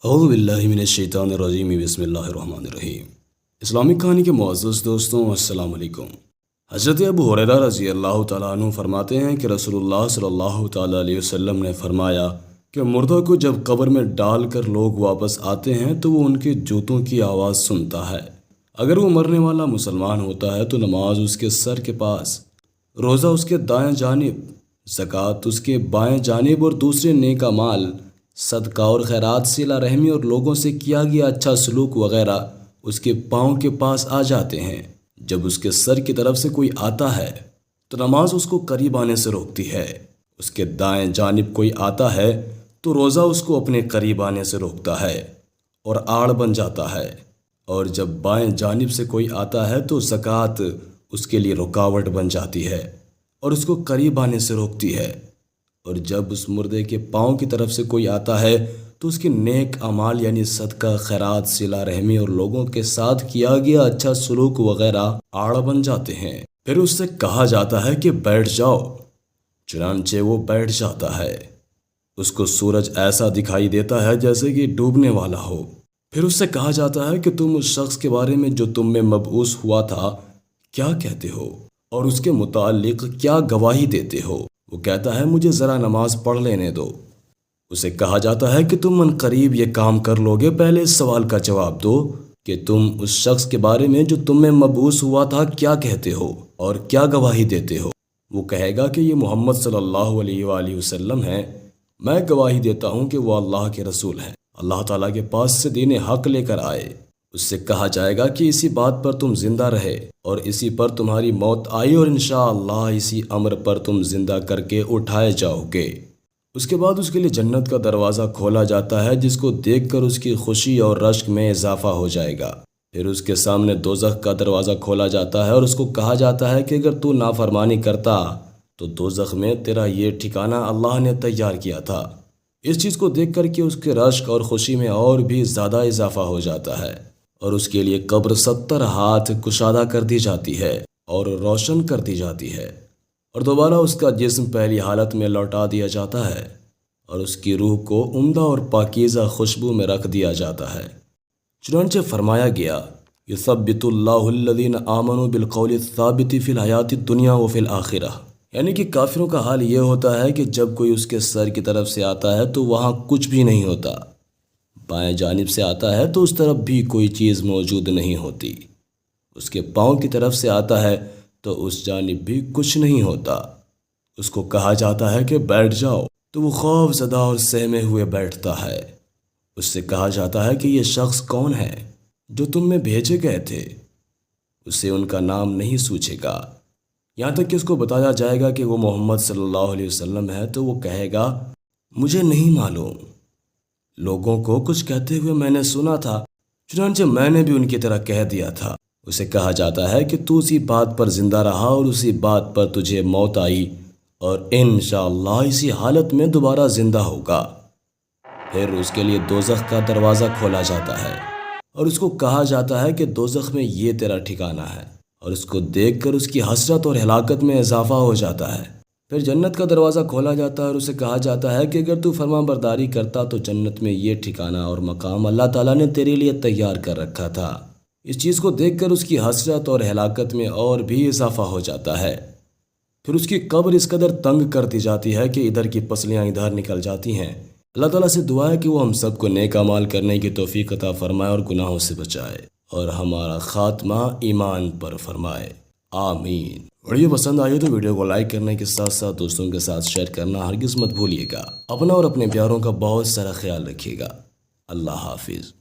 اعوذ باللہ من الشیطان الرجیم بسم اللہ الرحمن الرحیم۔ اسلامک کہانی کے معزز دوستوں السلام علیکم۔ حضرت ابو ہریرہ رضی اللہ تعالیٰ عنہ فرماتے ہیں کہ رسول اللہ صلی اللہ تعالیٰ علیہ وسلم نے فرمایا کہ مردہ کو جب قبر میں ڈال کر لوگ واپس آتے ہیں تو وہ ان کے جوتوں کی آواز سنتا ہے۔ اگر وہ مرنے والا مسلمان ہوتا ہے تو نماز اس کے سر کے پاس، روزہ اس کے دائیں جانب، زکوٰۃ اس کے بائیں جانب اور دوسرے نیک اعمال، صدقہ اور خیرات، صلہ رحمی اور لوگوں سے کیا گیا اچھا سلوک وغیرہ اس کے پاؤں کے پاس آ جاتے ہیں۔ جب اس کے سر کی طرف سے کوئی آتا ہے تو نماز اس کو قریب آنے سے روکتی ہے، اس کے دائیں جانب کوئی آتا ہے تو روزہ اس کو اپنے قریب آنے سے روکتا ہے اور آڑ بن جاتا ہے، اور جب بائیں جانب سے کوئی آتا ہے تو زکوٰۃ اس کے لیے رکاوٹ بن جاتی ہے اور اس کو قریب آنے سے روکتی ہے، اور جب اس مردے کے پاؤں کی طرف سے کوئی آتا ہے تو اس کے نیک اعمال یعنی صدقہ، خیرات، صلہ رحمی اور لوگوں کے ساتھ کیا گیا اچھا سلوک وغیرہ آڑ بن جاتے ہیں۔ پھر اس سے کہا جاتا ہے کہ بیٹھ جاؤ، چنانچہ وہ بیٹھ جاتا ہے۔ اس کو سورج ایسا دکھائی دیتا ہے جیسے کہ ڈوبنے والا ہو۔ پھر اس سے کہا جاتا ہے کہ تم اس شخص کے بارے میں جو تم میں مبعوث ہوا تھا کیا کہتے ہو اور اس کے متعلق کیا گواہی دیتے ہو؟ وہ کہتا ہے مجھے ذرا نماز پڑھ لینے دو۔ اسے کہا جاتا ہے کہ تم ان قریب یہ کام کر لو گے، پہلے اس سوال کا جواب دو کہ تم اس شخص کے بارے میں جو تم میں مبعوث ہوا تھا کیا کہتے ہو اور کیا گواہی دیتے ہو؟ وہ کہے گا کہ یہ محمد صلی اللہ علیہ وآلہ وسلم ہیں، میں گواہی دیتا ہوں کہ وہ اللہ کے رسول ہیں، اللہ تعالیٰ کے پاس سے دین حق لے کر آئے۔ اس سے کہا جائے گا کہ اسی بات پر تم زندہ رہے اور اسی پر تمہاری موت آئی، اور انشاءاللہ اسی امر پر تم زندہ کر کے اٹھائے جاؤ گے۔ اس کے بعد اس کے لیے جنت کا دروازہ کھولا جاتا ہے، جس کو دیکھ کر اس کی خوشی اور رشک میں اضافہ ہو جائے گا۔ پھر اس کے سامنے دوزخ کا دروازہ کھولا جاتا ہے اور اس کو کہا جاتا ہے کہ اگر تو نافرمانی کرتا تو دوزخ میں تیرا یہ ٹھکانہ اللہ نے تیار کیا تھا۔ اس چیز کو دیکھ کر کے اس کے رشک اور خوشی میں اور بھی زیادہ اضافہ ہو جاتا ہے، اور اس کے لیے قبر 70 ہاتھ کشادہ کر دی جاتی ہے اور روشن کر دی جاتی ہے، اور دوبارہ اس کا جسم پہلی حالت میں لوٹا دیا جاتا ہے، اور اس کی روح کو عمدہ اور پاکیزہ خوشبو میں رکھ دیا جاتا ہے۔ چنانچہ فرمایا گیا یثبت اللہ الذین آمنوا بالقول الثابت فی الحیات الدنیا وفی الآخرہ، یعنی کہ کافروں کا حال یہ ہوتا ہے کہ جب کوئی اس کے سر کی طرف سے آتا ہے تو وہاں کچھ بھی نہیں ہوتا، بائیں جانب سے آتا ہے تو اس طرف بھی کوئی چیز موجود نہیں ہوتی، اس کے پاؤں کی طرف سے آتا ہے تو اس جانب بھی کچھ نہیں ہوتا۔ اس کو کہا جاتا ہے کہ بیٹھ جاؤ تو وہ خوف زدہ اور سہمے ہوئے بیٹھتا ہے۔ اس سے کہا جاتا ہے کہ یہ شخص کون ہے جو تم میں بھیجے گئے تھے؟ اسے ان کا نام نہیں سوچے گا، یہاں تک کہ اس کو بتایا جائے گا کہ وہ محمد صلی اللہ علیہ وسلم ہے تو وہ کہے گا مجھے نہیں معلوم، لوگوں کو کچھ کہتے ہوئے میں نے سنا تھا، چنانچہ میں نے بھی ان کی طرح کہہ دیا تھا۔ اسے کہا جاتا ہے کہ تو اسی بات پر زندہ رہا اور اسی بات پر تجھے موت آئی، اور انشاءاللہ اسی حالت میں دوبارہ زندہ ہوگا۔ پھر اس کے لیے دوزخ کا دروازہ کھولا جاتا ہے اور اس کو کہا جاتا ہے کہ دوزخ میں یہ تیرا ٹھکانہ ہے، اور اس کو دیکھ کر اس کی حسرت اور ہلاکت میں اضافہ ہو جاتا ہے۔ پھر جنت کا دروازہ کھولا جاتا ہے اور اسے کہا جاتا ہے کہ اگر تو فرما برداری کرتا تو جنت میں یہ ٹھکانہ اور مقام اللہ تعالیٰ نے تیرے لیے تیار کر رکھا تھا۔ اس چیز کو دیکھ کر اس کی حسرت اور ہلاکت میں اور بھی اضافہ ہو جاتا ہے۔ پھر اس کی قبر اس قدر تنگ کر دی جاتی ہے کہ ادھر کی پسلیاں ادھر نکل جاتی ہیں۔ اللہ تعالیٰ سے دعا ہے کہ وہ ہم سب کو نیک اعمال کرنے کی توفیق عطا فرمائے اور گناہوں سے بچائے، اور ہمارا خاتمہ ایمان پر فرمائے، آمین۔ ویڈیو پسند آئی تو ویڈیو کو لائک کرنے کے ساتھ ساتھ دوستوں کے ساتھ شیئر کرنا ہرگز مت بھولیے گا۔ اپنا اور اپنے پیاروں کا بہت سارا خیال رکھیے گا۔ اللہ حافظ۔